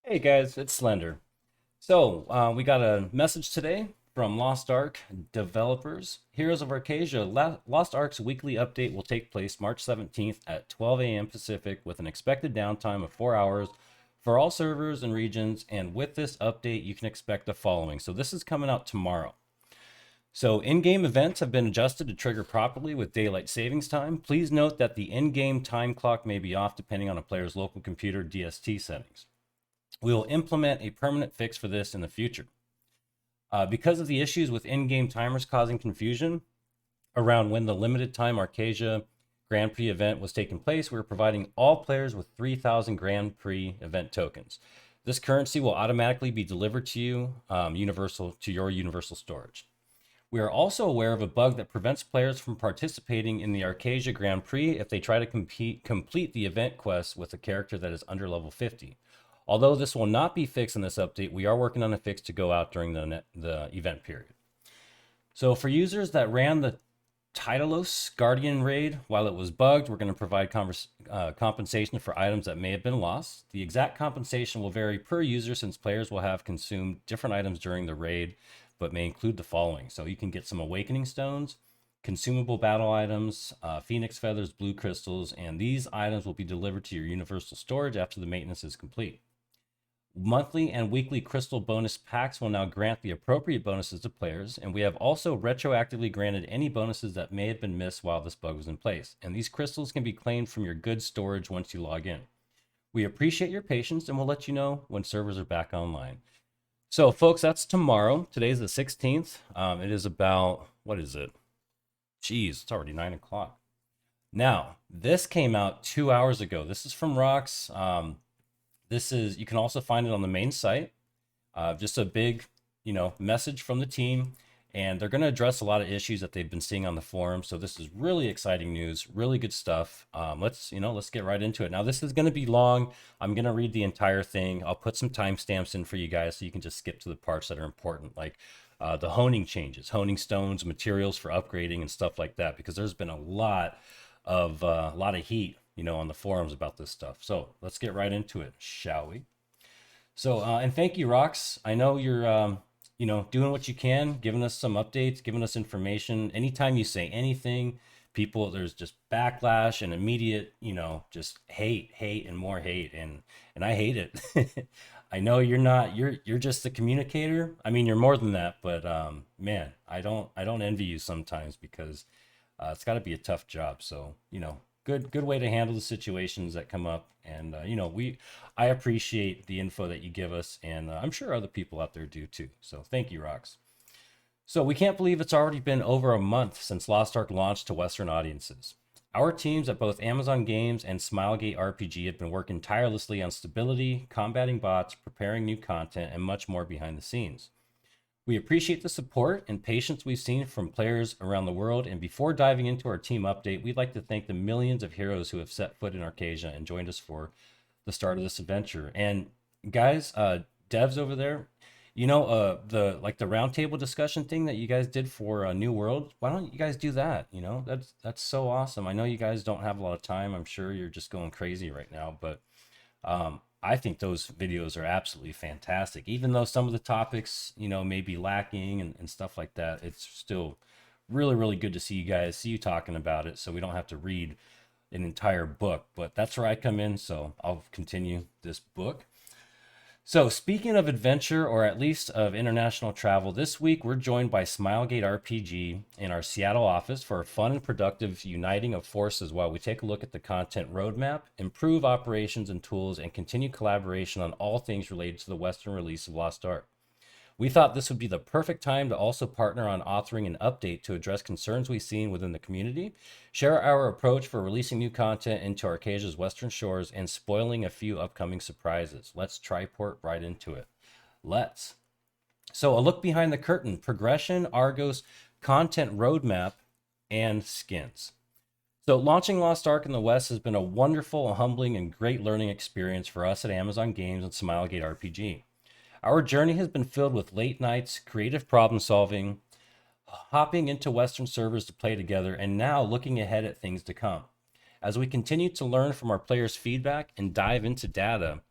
Hey guys, it's Slender. We got a message today from Lost Ark developers. Heroes of Arcasia, Lost Ark's weekly update will take place March 17th at 12 a.m. Pacific with an expected downtime of 4 hours for all servers and regions. And with this update, you can expect the following. So, this is coming out tomorrow. So, in game events have been adjusted to trigger properly with daylight savings time. Please note that the in game time clock may be off depending on a player's local computer DST settings. We will implement a permanent fix for this in the future. Because of the issues with in-game timers causing confusion around when the limited time Arcasia Grand Prix event was taking place, we're providing all players with 3,000 Grand Prix event tokens. This currency will automatically be delivered to you, to your universal storage. We are also aware of a bug that prevents players from participating in the Arcasia Grand Prix if they try to complete the event quest with a character that is under level 50. Although this will not be fixed in this update, we are working on a fix to go out during the event period. So for users that ran the Titalos Guardian raid while it was bugged, we're going to provide compensation for items that may have been lost. The exact compensation will vary per user since players will have consumed different items during the raid, but may include the following. So you can get some Awakening Stones, consumable battle items, Phoenix Feathers, Blue Crystals, and these items will be delivered to your universal storage after the maintenance is complete. Monthly and weekly crystal bonus packs will now grant the appropriate bonuses to players, and we have also retroactively granted any bonuses that may have been missed while this bug was in place. And these crystals can be claimed from your goods storage once you log in. We appreciate your patience and we'll let you know when servers are back online. So, folks, that's tomorrow. Today's the 16th. It is about, what is it? Jeez, it's already 9 o'clock. Now, this came out 2 hours ago. This is from Roxx. You can also find it on the main site. Just a big, message from the team, and they're going to address a lot of issues that they've been seeing on the forum. So this is really exciting news, really good stuff. Let's get right into it. Now this is going to be long. I'm going to read the entire thing. I'll put some timestamps in for you guys so you can just skip to the parts that are important, like the honing changes, honing stones, materials for upgrading, and stuff like that. Because there's been a lot of heat on the forums about this stuff. So let's get right into it, shall we? So, and thank you, Roxx. I know you're, doing what you can, giving us some updates, giving us information. Anytime you say anything, there's just backlash and immediate, just hate, and more hate, and I hate it. I know you're not, you're just the communicator. I mean, you're more than that, but man, I don't envy you sometimes because it's got to be a tough job. So, good way to handle the situations that come up. And I appreciate the info that you give us, and I'm sure other people out there do too. So thank you, Roxx. So we can't believe it's already been over a month since Lost Ark launched to Western audiences. Our teams at both Amazon Games and Smilegate RPG have been working tirelessly on stability, combating bots, preparing new content, and much more behind the scenes. We appreciate the support and patience we've seen from players around the world. And before diving into our team update, we'd like to thank the millions of heroes who have set foot in Arcasia and joined us for the start of this adventure. And guys, devs over there, the roundtable discussion thing that you guys did for New World. Why don't you guys do that? That's so awesome. I know you guys don't have a lot of time. I'm sure you're just going crazy right now, but I think those videos are absolutely fantastic. Even though some of the topics, may be lacking and stuff like that, it's still really, really good to see you talking about it so we don't have to read an entire book. But that's where I come in, so I'll continue this book. So, speaking of adventure, or at least of international travel, this week we're joined by Smilegate RPG in our Seattle office for a fun and productive uniting of forces while we take a look at the content roadmap, improve operations and tools, and continue collaboration on all things related to the Western release of Lost Ark. We thought this would be the perfect time to also partner on authoring an update to address concerns we've seen within the community, share our approach for releasing new content into Arcasia's western shores, and spoiling a few upcoming surprises. Let's triport right into it. Let's. So, a look behind the curtain, progression, Argos, content roadmap, and skins. So, launching Lost Ark in the West has been a wonderful, humbling, and great learning experience for us at Amazon Games and Smilegate RPG. Our journey has been filled with late nights, creative problem solving, hopping into Western servers to play together, and now looking ahead at things to come. As we continue to learn from our players' feedback and dive into data,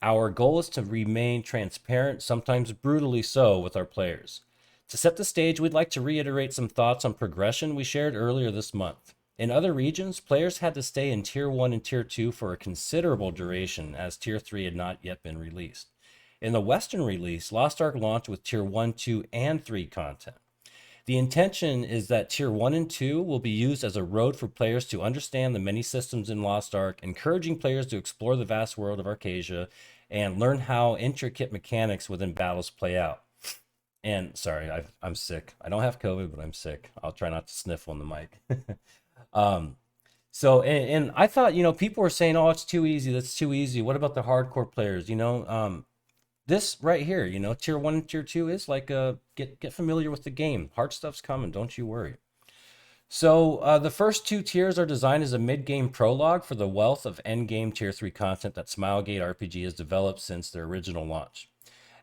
Our goal is to remain transparent, sometimes brutally so, with our players. To set the stage, we'd like to reiterate some thoughts on progression we shared earlier this month. In other regions, players had to stay in Tier 1 and Tier 2 for a considerable duration, as Tier 3 had not yet been released. In the Western release, Lost Ark launched with Tier 1, 2, and 3 content. The intention is that Tier 1 and 2 will be used as a road for players to understand the many systems in Lost Ark, encouraging players to explore the vast world of Arcasia and learn how intricate mechanics within battles play out. And sorry, I'm sick. I don't have COVID, but I'm sick. I'll try not to sniffle on the mic. um, and I thought, people were saying, oh, it's too easy. That's too easy. What about the hardcore players? This right here, Tier 1 and Tier 2 is like get familiar with the game. Hard stuff's coming, don't you worry. So the first two tiers are designed as a mid-game prologue for the wealth of end-game Tier 3 content that Smilegate RPG has developed since their original launch.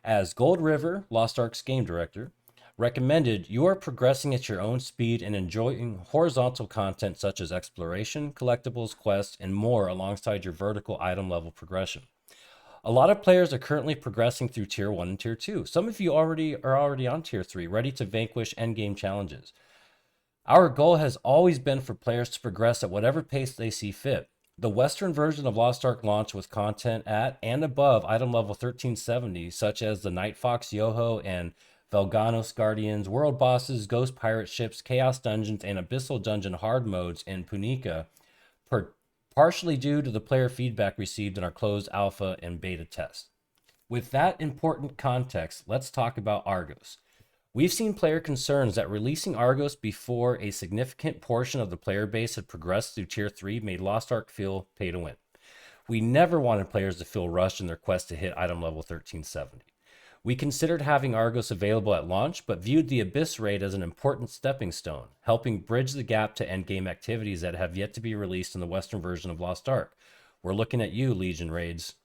As Gold River, Lost Ark's game director, recommended, you are progressing at your own speed and enjoying horizontal content such as exploration, collectibles, quests, and more alongside your vertical item level progression. A lot of players are currently progressing through Tier 1 and Tier 2. Some of you are already on Tier 3, ready to vanquish endgame challenges. Our goal has always been for players to progress at whatever pace they see fit. The Western version of Lost Ark launched with content at and above item level 1370, such as the Night Fox Yoho and Velganos Guardians, world bosses, ghost pirate ships, chaos dungeons, and abyssal dungeon hard modes in Punica, partially due to the player feedback received in our closed alpha and beta test. With that important context, let's talk about Argos. We've seen player concerns that releasing Argos before a significant portion of the player base had progressed through Tier 3 made Lost Ark feel pay to win. We never wanted players to feel rushed in their quest to hit item level 1370. We considered having Argos available at launch, but viewed the Abyss raid as an important stepping stone, helping bridge the gap to endgame activities that have yet to be released in the Western version of Lost Ark. We're looking at you, Legion raids.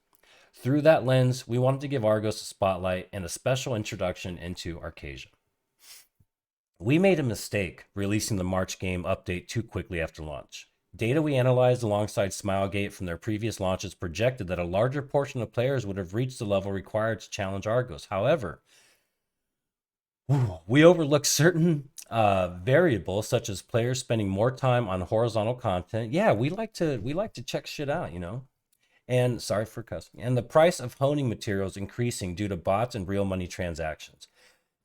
Through that lens, we wanted to give Argos a spotlight and a special introduction into Arcasia. We made a mistake releasing the March game update too quickly after launch. Data we analyzed alongside Smilegate from their previous launches projected that a larger portion of players would have reached the level required to challenge Argos. However, we overlooked certain variables such as players spending more time on horizontal content. Yeah, we like to check shit out, And sorry for cussing. And the price of honing materials increasing due to bots and real money transactions.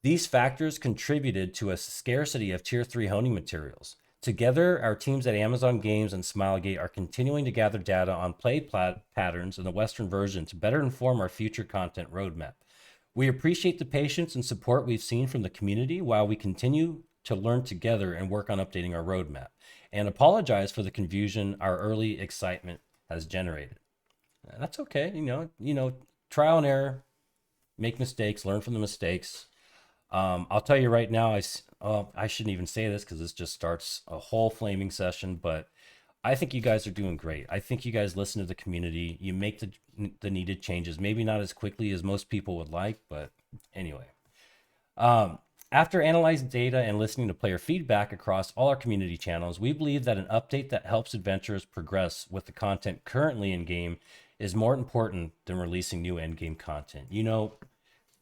These factors contributed to a scarcity of Tier 3 honing materials. Together, our teams at Amazon Games and Smilegate are continuing to gather data on play patterns in the Western version to better inform our future content roadmap. We appreciate the patience and support we've seen from the community while we continue to learn together and work on updating our roadmap, and apologize for the confusion our early excitement has generated. That's okay, trial and error, make mistakes, learn from the mistakes. I'll tell you right now, I shouldn't even say this because this just starts a whole flaming session, but I think you guys are doing great. I think you guys listen to the community. You make the needed changes, maybe not as quickly as most people would like, but anyway. After analyzing data and listening to player feedback across all our community channels, we believe that an update that helps adventurers progress with the content currently in game is more important than releasing new end game content.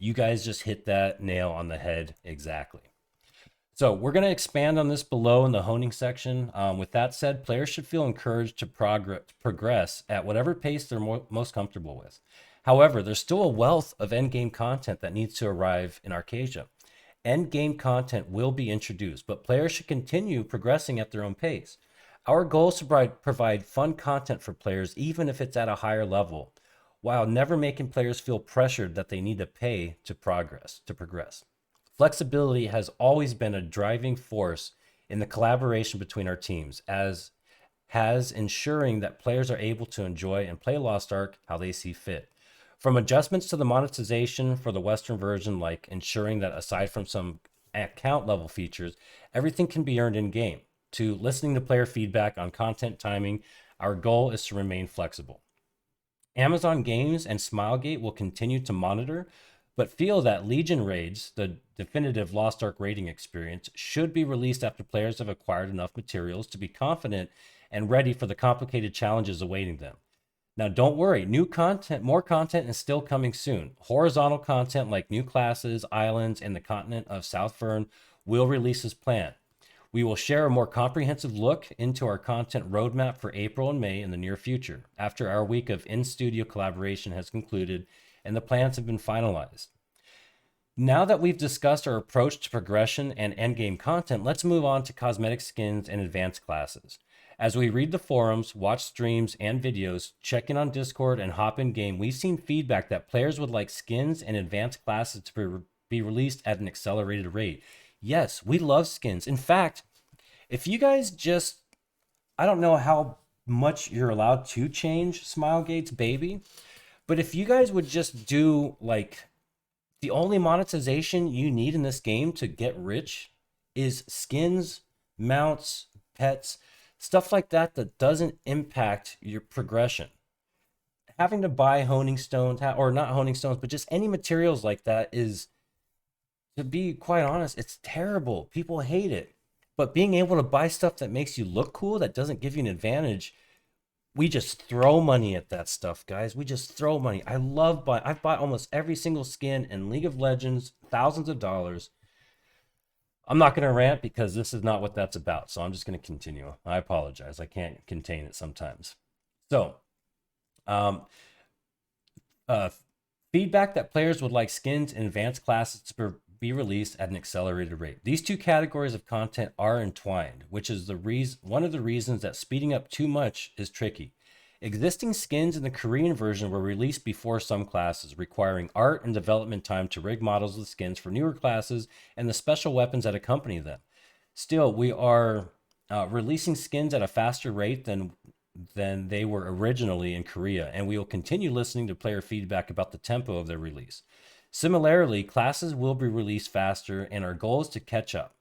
You guys just hit that nail on the head exactly. So we're going to expand on this below in the honing section. With that said, players should feel encouraged to progress at whatever pace they're most comfortable with. However, there's still a wealth of endgame content that needs to arrive in Arcasia. Endgame content will be introduced, but players should continue progressing at their own pace. Our goal is to provide fun content for players, even if it's at a higher level, while never making players feel pressured that they need to pay to progress. Flexibility has always been a driving force in the collaboration between our teams, as has ensuring that players are able to enjoy and play Lost Ark how they see fit. From adjustments to the monetization for the Western version, like ensuring that aside from some account level features, everything can be earned in game, to listening to player feedback on content timing, our goal is to remain flexible. Amazon Games and Smilegate will continue to monitor, but feel that Legion raids, the definitive Lost Ark raiding experience, should be released after players have acquired enough materials to be confident and ready for the complicated challenges awaiting them. Now, don't worry, more content is still coming soon. Horizontal content like new classes, islands, and the continent of South Fern will release as planned. We will share a more comprehensive look into our content roadmap for April and May in the near future, after our week of in-studio collaboration has concluded and the plans have been finalized. Now that we've discussed our approach to progression and endgame content, let's move on to cosmetic skins and advanced classes. As we read the forums, watch streams and videos, check in on Discord, and hop in game, we've seen feedback that players would like skins and advanced classes to be released at an accelerated rate. Yes, we love skins. In fact, if you guys just, I don't know how much you're allowed to change Smilegate's baby, but if you guys would just do like the only monetization you need in this game to get rich is skins, mounts, pets, stuff like that that doesn't impact your progression. Having to buy honing stones, or not honing stones, but just any materials like that is, to be quite honest, it's terrible. People hate it. But being able to buy stuff that makes you look cool, that doesn't give you an advantage, we just throw money at that stuff, guys. We just throw money. I've bought almost every single skin in League of Legends, thousands of dollars. I'm not going to rant because this is not what that's about. So I'm just going to continue. I apologize. I can't contain it sometimes. So, um, feedback that players would like skins and advanced classes to be released at an accelerated rate. These two categories of content are entwined, which is one of the reasons that speeding up too much is tricky. Existing skins in the Korean version were released before some classes, requiring art and development time to rig models of skins for newer classes and the special weapons that accompany them. Still, we are releasing skins at a faster rate than they were originally in Korea, and we will continue listening to player feedback about the tempo of their release. Similarly, classes will be released faster, and our goal is to catch up.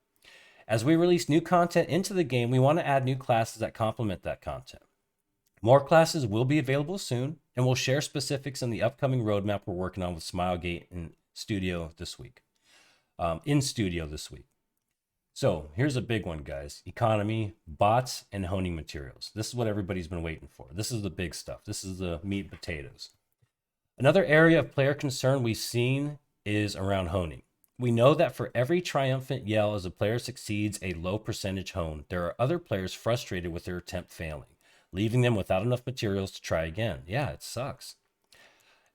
As we release new content into the game, we want to add new classes that complement that content. More classes will be available soon, and we'll share specifics in the upcoming roadmap we're working on with Smilegate in studio this week. So here's a big one, guys. Economy, bots, and honing materials. This is what everybody's been waiting for. This is the big stuff. This is the meat and potatoes. Another area of player concern we've seen is around honing. We know that for every triumphant yell as a player succeeds a low percentage hone, there are other players frustrated with their attempt failing, leaving them without enough materials to try again. Yeah, it sucks.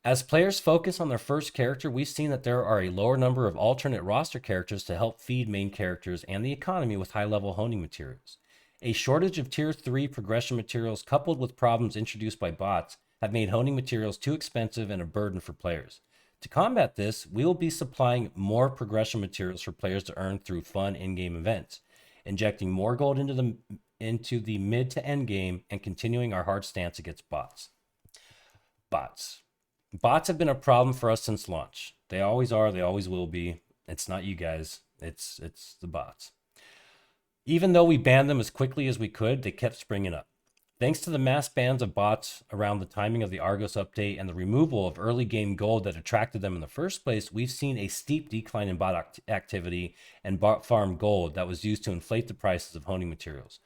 As players focus on their first character, we've seen that there are a lower number of alternate roster characters to help feed main characters and the economy with high-level honing materials. A shortage of Tier 3 progression materials coupled with problems introduced by bots have made honing materials too expensive and a burden for players. To combat this, we will be supplying more progression materials for players to earn through fun in-game events, injecting more gold into the mid to end game, and continuing our hard stance against bots. Bots have been a problem for us since launch. They always are, they always will be. It's not you guys, it's the bots. Even though we banned them as quickly as we could, they kept springing up. Thanks to the mass bans of bots around the timing of the Argos update and the removal of early game gold that attracted them in the first place, we've seen a steep decline in bot activity and bot farm gold that was used to inflate the prices of honing materials.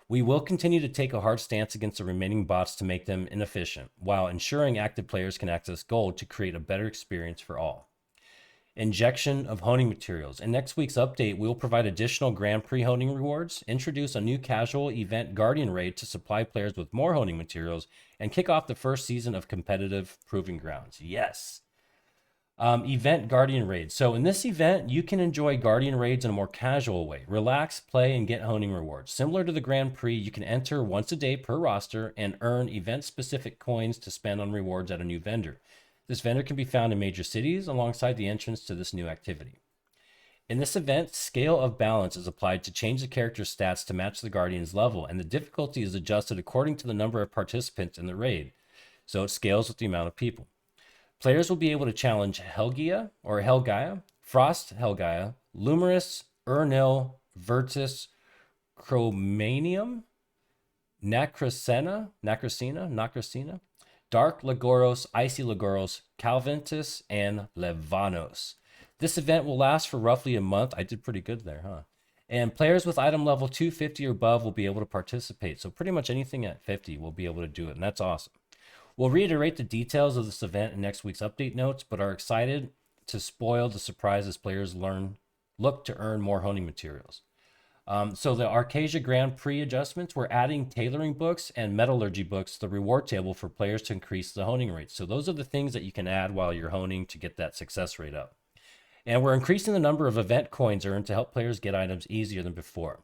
We will continue to take a hard stance against the remaining bots to make them inefficient, while ensuring active players can access gold to create a better experience for all. Injection of honing materials. In next week's update, we will provide additional Grand Prix honing rewards, introduce a new casual event Guardian raid to supply players with more honing materials, and kick off the first season of competitive Proving Grounds. Yes. Event Guardian raids. So in this event, you can enjoy Guardian raids in a more casual way. Relax, play, and get honing rewards. Similar to the Grand Prix, you can enter once a day per roster and earn event-specific coins to spend on rewards at a new vendor. This vendor can be found in major cities alongside the entrance to this new activity. In this event, Scale of Balance is applied to change the character's stats to match the Guardian's level, and the difficulty is adjusted according to the number of participants in the raid, so it scales with the amount of people. Players will be able to challenge Helgaia, Frost Helgaia, Lumerus, Urnil, Virtus, Chromanium, Nacrocina, Dark Lagoros, Icy Lagoros, Calventus, and Levanos. This event will last for roughly a month. I did pretty good there, huh? And players with item level 250 or above will be able to participate. So pretty much anything at 50 will be able to do it, and that's awesome. We'll reiterate the details of this event in next week's update notes, but are excited to spoil the surprise as players look to earn more honing materials. So the Arcasia Grand Prix adjustments, we're adding tailoring books and metallurgy books to the reward table for players to increase the honing rate. So those are the things that you can add while you're honing to get that success rate up. And we're increasing the number of event coins earned to help players get items easier than before.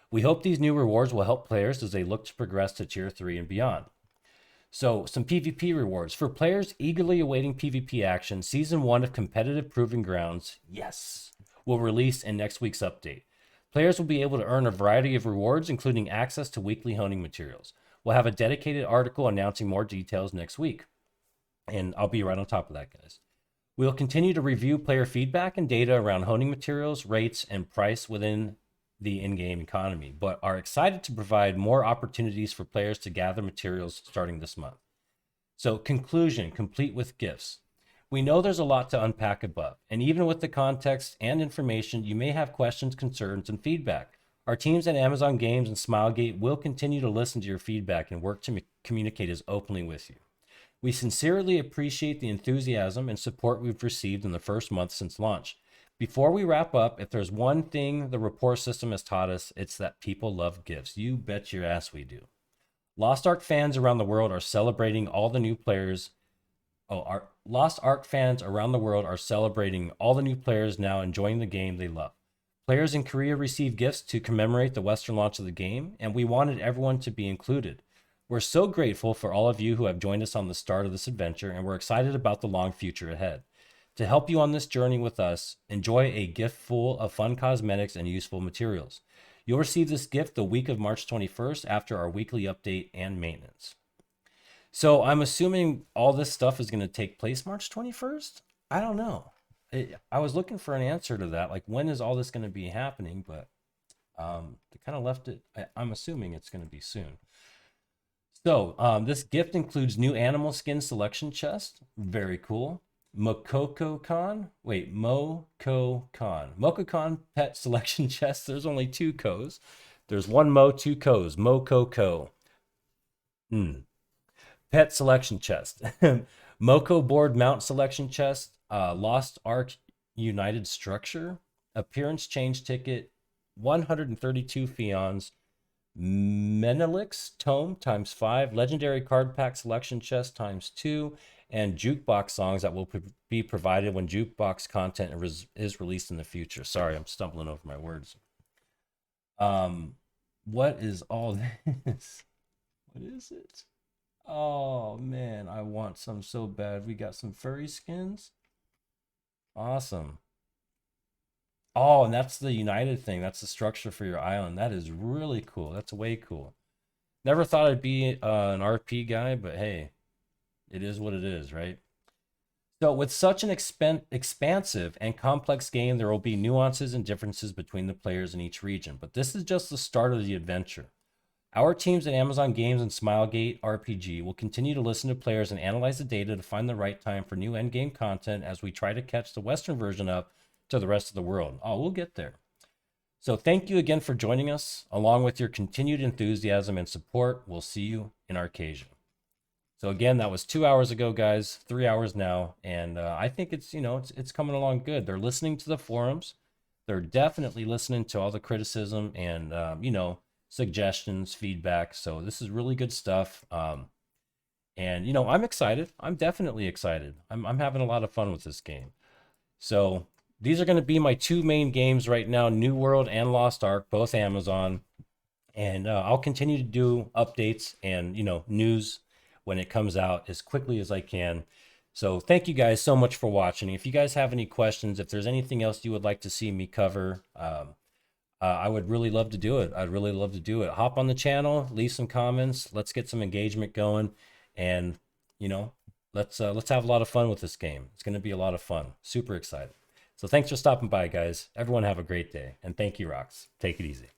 We hope these new rewards will help players as they look to progress to Tier 3 and beyond. So, some PvP rewards. For players eagerly awaiting PvP action, Season 1 of Competitive Proving Grounds, yes, will release in next week's update. Players will be able to earn a variety of rewards, including access to weekly honing materials. We'll have a dedicated article announcing more details next week. And I'll be right on top of that, guys. We'll continue to review player feedback and data around honing materials, rates, and price within the in-game economy, but are excited to provide more opportunities for players to gather materials starting this month. So, conclusion, complete with gifts. We know there's a lot to unpack above, and even with the context and information, you may have questions, concerns, and feedback. Our teams at Amazon Games and Smilegate will continue to listen to your feedback and work to communicate as openly with you. We sincerely appreciate the enthusiasm and support we've received in the first month since launch. Before we wrap up, if there's one thing the rapport system has taught us, it's that people love gifts. You bet your ass we do. Lost Ark fans around the world are celebrating all the new players. Our Lost Ark fans around the world are celebrating all the new players now enjoying the game they love. Players in Korea received gifts to commemorate the Western launch of the game, and we wanted everyone to be included. We're so grateful for all of you who have joined us on the start of this adventure, and we're excited about the long future ahead. To help you on this journey with us, enjoy a gift full of fun cosmetics and useful materials. You'll receive this gift the week of March 21st after our weekly update and maintenance. So I'm assuming all this stuff is going to take place March 21st? I don't know. I was looking for an answer to that. Like, when is all this going to be happening? But they kind of left it. I'm assuming it's going to be soon. So this gift includes new animal skin selection chest. Very cool. MocoCon pet selection chest. There's only 2 Co's. There's 1 Mo, 2 Co's. Mococo. Pet selection chest. Moco board mount selection chest. Lost Ark United Structure. Appearance change ticket. 132 Fions. Menelix Tome ×5. Legendary card pack selection chest ×2. And jukebox songs that will be provided when jukebox content is released in the future. Sorry, I'm stumbling over my words. What is all this? What is it? Oh man, I want some so bad. We got some furry skins. Awesome. Oh, and that's the United thing. That's the structure for your island. That is really cool. That's way cool. Never thought I'd be an RP guy, but hey, it is what it is, right? So with such an expansive and complex game, there will be nuances and differences between the players in each region, but this is just the start of the adventure. Our teams at Amazon Games and Smilegate RPG will continue to listen to players and analyze the data to find the right time for new endgame content as we try to catch the Western version up to the rest of the world. Oh, we'll get there. So thank you again for joining us. Along with your continued enthusiasm and support, we'll see you in Arcasia. So again, that was 2 hours ago, guys, 3 hours now. And I think it's, it's coming along good. They're listening to the forums. They're definitely listening to all the criticism and, suggestions, feedback. So this is really good stuff. And, I'm excited. I'm definitely excited. I'm having a lot of fun with this game. So these are going to be my 2 main games right now, New World and Lost Ark, both Amazon. And I'll continue to do updates and, news when it comes out as quickly as I can. So thank you guys so much for watching. If you guys have any questions, if there's anything else you would like to see me cover, I would really love to do it. I'd really love to do it. Hop on the channel, leave some comments. Let's get some engagement going. And, let's have a lot of fun with this game. It's going to be a lot of fun. Super excited. So thanks for stopping by, guys. Everyone have a great day. And thank you, Roxx. Take it easy.